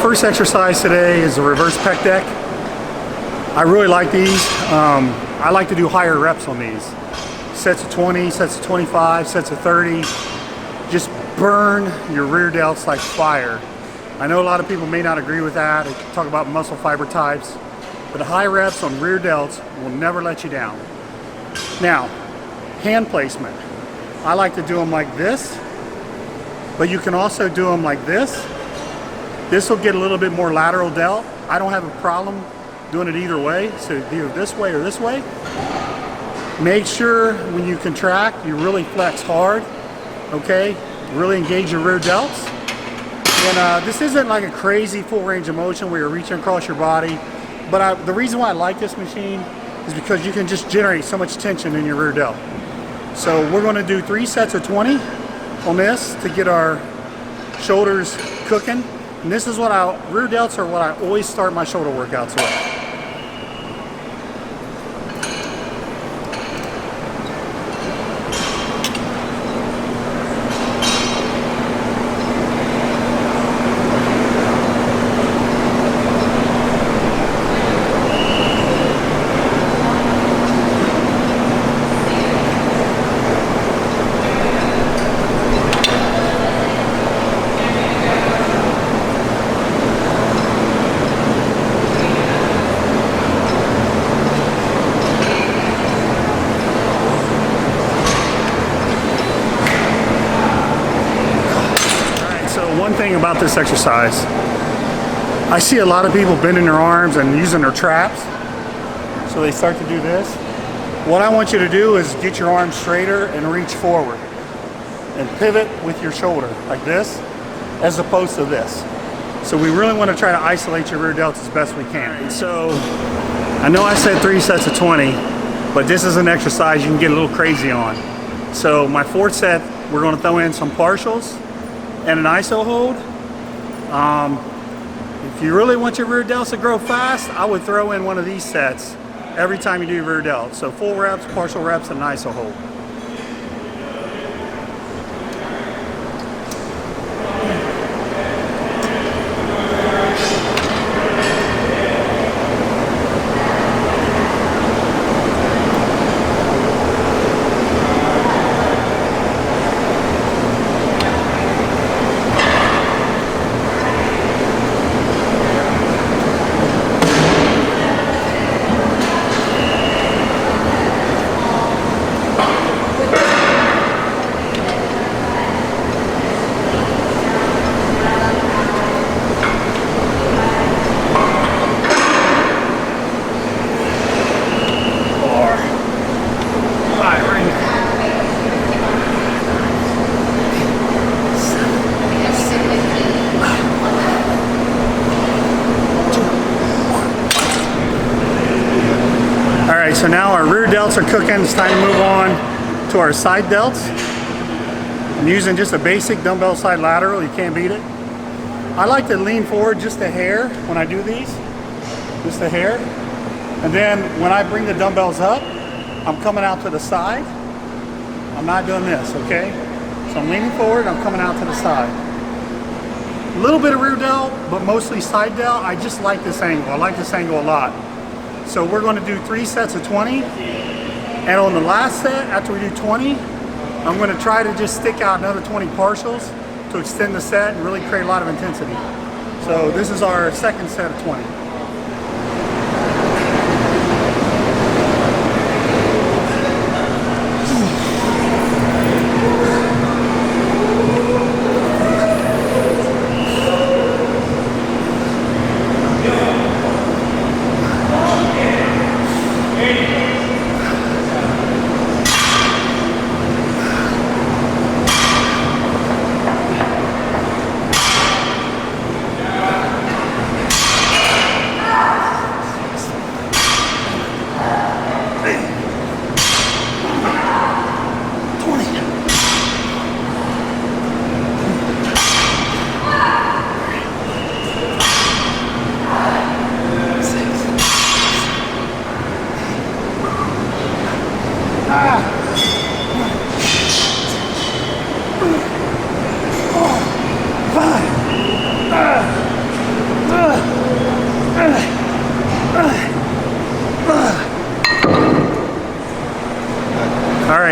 first exercise today is the reverse pec deck. I really like these. I like to do higher reps on these. Sets of 20, sets of 25, sets of 30. Just burn your rear delts like fire. I know a lot of people may not agree with that. They talk about muscle fiber types, but high reps on rear delts will never let you down. Now, hand placement. I like to do them like this, but you can also do them like this. This will get a little bit more lateral delt. I don't have a problem doing it either way, so either this way or this way. Make sure when you contract, you really flex hard, okay? Really engage your rear delts. And this isn't like a crazy full range of motion where you're reaching across your body, but the reason why I like this machine is because you can just generate so much tension in your rear delt. So we're gonna do 3 sets of 20 on this to get our shoulders cooking. And this is what rear delts are what I always start my shoulder workouts with. One thing about this exercise, I see a lot of people bending their arms and using their traps. So they start to do this. What I want you to do is get your arms straighter and reach forward and pivot with your shoulder like this as opposed to this. So we really want to try to isolate your rear delts as best we can. So I know I said 3 sets of 20, but this is an exercise you can get a little crazy on. So my 4th set, we're going to throw in some partials and an iso hold. If you really want your rear delts to grow fast, I would throw in one of these sets every time you do your rear delts. So full reps, partial reps, and an iso hold. So now our rear delts are cooking. It's time to move on to our side delts. I'm using just a basic dumbbell side lateral. You can't beat it. I like to lean forward just a hair when I do these, just a hair. And then when I bring the dumbbells up, I'm coming out to the side. I'm not doing this, okay? So I'm leaning forward, I'm coming out to the side. A little bit of rear delt, but mostly side delt. I just like this angle. I like this angle a lot. So we're going to do 3 sets of 20, and on the last set, after we do 20, I'm going to try to just stick out another 20 partials to extend the set and really create a lot of intensity. So this is our 2nd set of 20.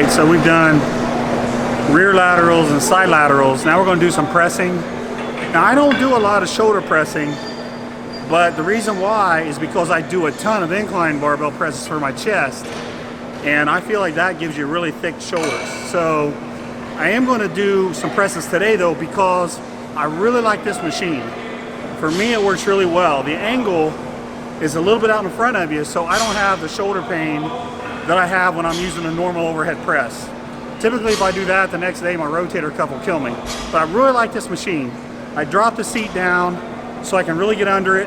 right, so we've done rear laterals and side laterals. Now we're going to do some pressing. Now I don't do a lot of shoulder pressing, but the reason why is because I do a ton of incline barbell presses for my chest, and I feel like that gives you really thick shoulders. So I am going to do some presses today though, because I really like this machine. For me, it works really well. The angle is a little bit out in front of you, so I don't have the shoulder pain that I have when I'm using a normal overhead press. Typically, if I do that, the next day my rotator cuff will kill me. But I really like this machine. I drop the seat down so I can really get under it.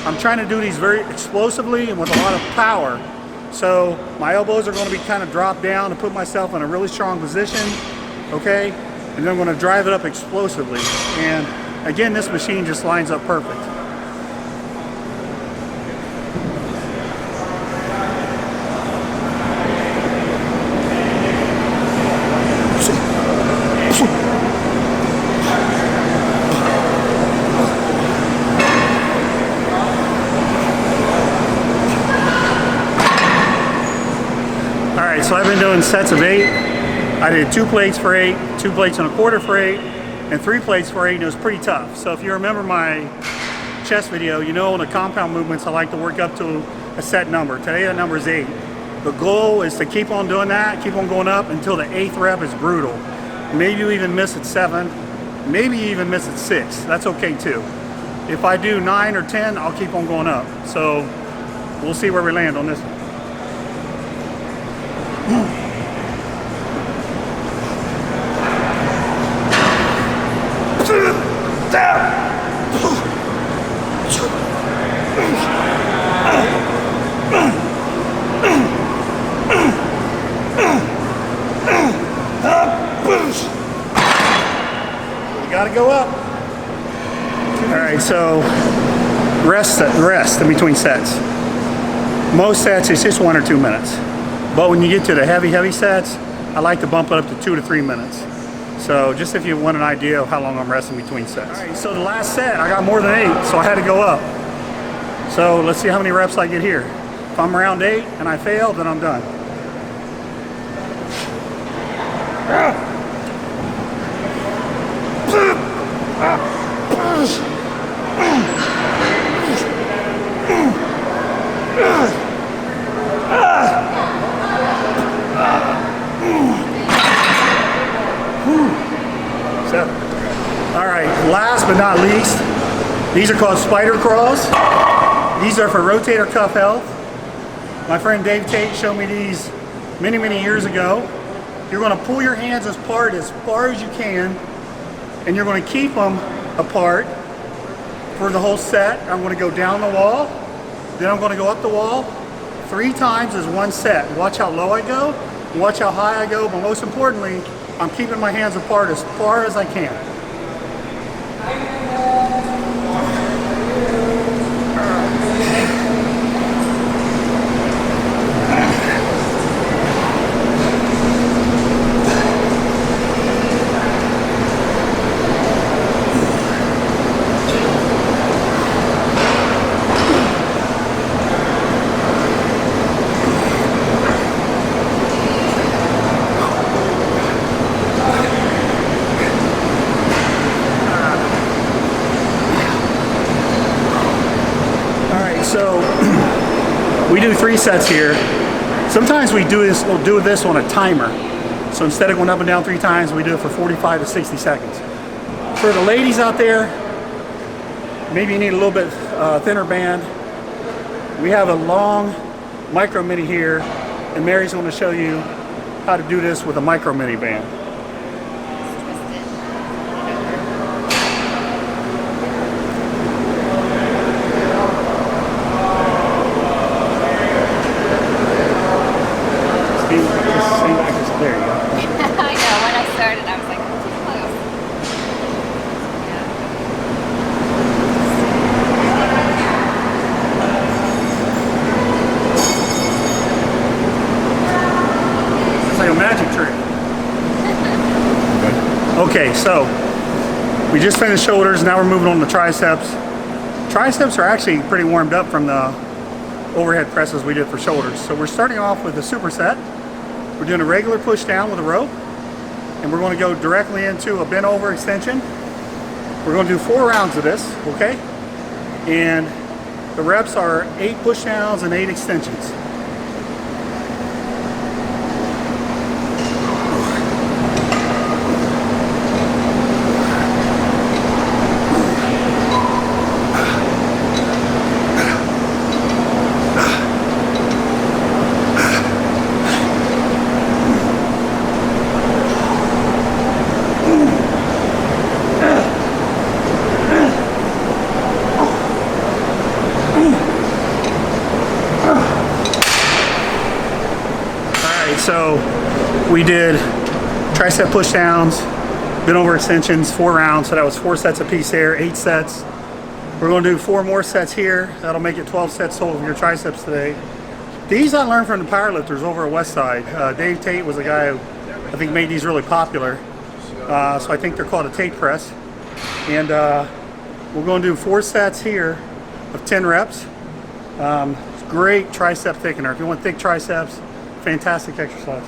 I'm trying to do these very explosively and with a lot of power. So my elbows are going to be kind of dropped down to put myself in a really strong position, okay? And then I'm going to drive it up explosively. And again, this machine just lines up perfect. All right, so I've been doing sets of 8. I did 2 plates for 8, 2 plates and a quarter for 8, and 3 plates for 8, and it was pretty tough. So if you remember my chest video, you know in the compound movements I like to work up to a set number. Today that number is 8. The goal is to keep on doing that, keep on going up until the 8th rep is brutal. Maybe you even miss at 7, maybe you even miss at 6. That's okay too. If I do 9 or 10, I'll keep on going up. So we'll see where we land on this one. You gotta go up. All right, so rest in between sets. Most sets it's just 1 or 2 minutes. But when you get to the heavy sets, I like to bump it up to 2 to 3 minutes. So just if you want an idea of how long I'm resting between sets. All right, so the last set, I got more than 8, so I had to go up. So let's see how many reps I get here. If I'm around 8 and I fail, then I'm done. All right, last but not least, these are called spider crawls. These are for rotator cuff health. My friend Dave Tate showed me these many years ago. You're going to pull your hands apart as far as you can, and you're going to keep them apart for the whole set. I'm going to go down the wall, then I'm going to go up the wall 3 times as one set. Watch how low I go, watch how high I go, but most importantly, I'm keeping my hands apart as far as I can. So we do 3 sets here. Sometimes we'll do this on a timer. So instead of going up and down 3 times, we do it for 45 to 60 seconds. For the ladies out there, maybe you need a little bit thinner band. We have a long micro mini here, and Mary's going to show you how to do this with a micro mini band. There you go. I know, when I started I was like, I'm too close. It's like a magic trick. Okay, so we just finished shoulders, now we're moving on to triceps. Triceps are actually pretty warmed up from the overhead presses we did for shoulders. So we're starting off with the superset. We're doing a regular push down with a rope, and we're going to go directly into a bent over extension. We're going to do 4 rounds of this, okay? And the reps are 8 push downs and 8 extensions. So we did tricep push downs, bent over extensions, 4 rounds. So that was 4 sets apiece there, 8 sets. We're going to do 4 more sets here. That'll make it 12 sets total of your triceps today. These I learned from the powerlifters over at Westside. Dave Tate was the guy who I think made these really popular. So I think they're called a Tate press. And we're going to do 4 sets here of 10 reps. It's great tricep thickener. If you want thick triceps, fantastic exercise.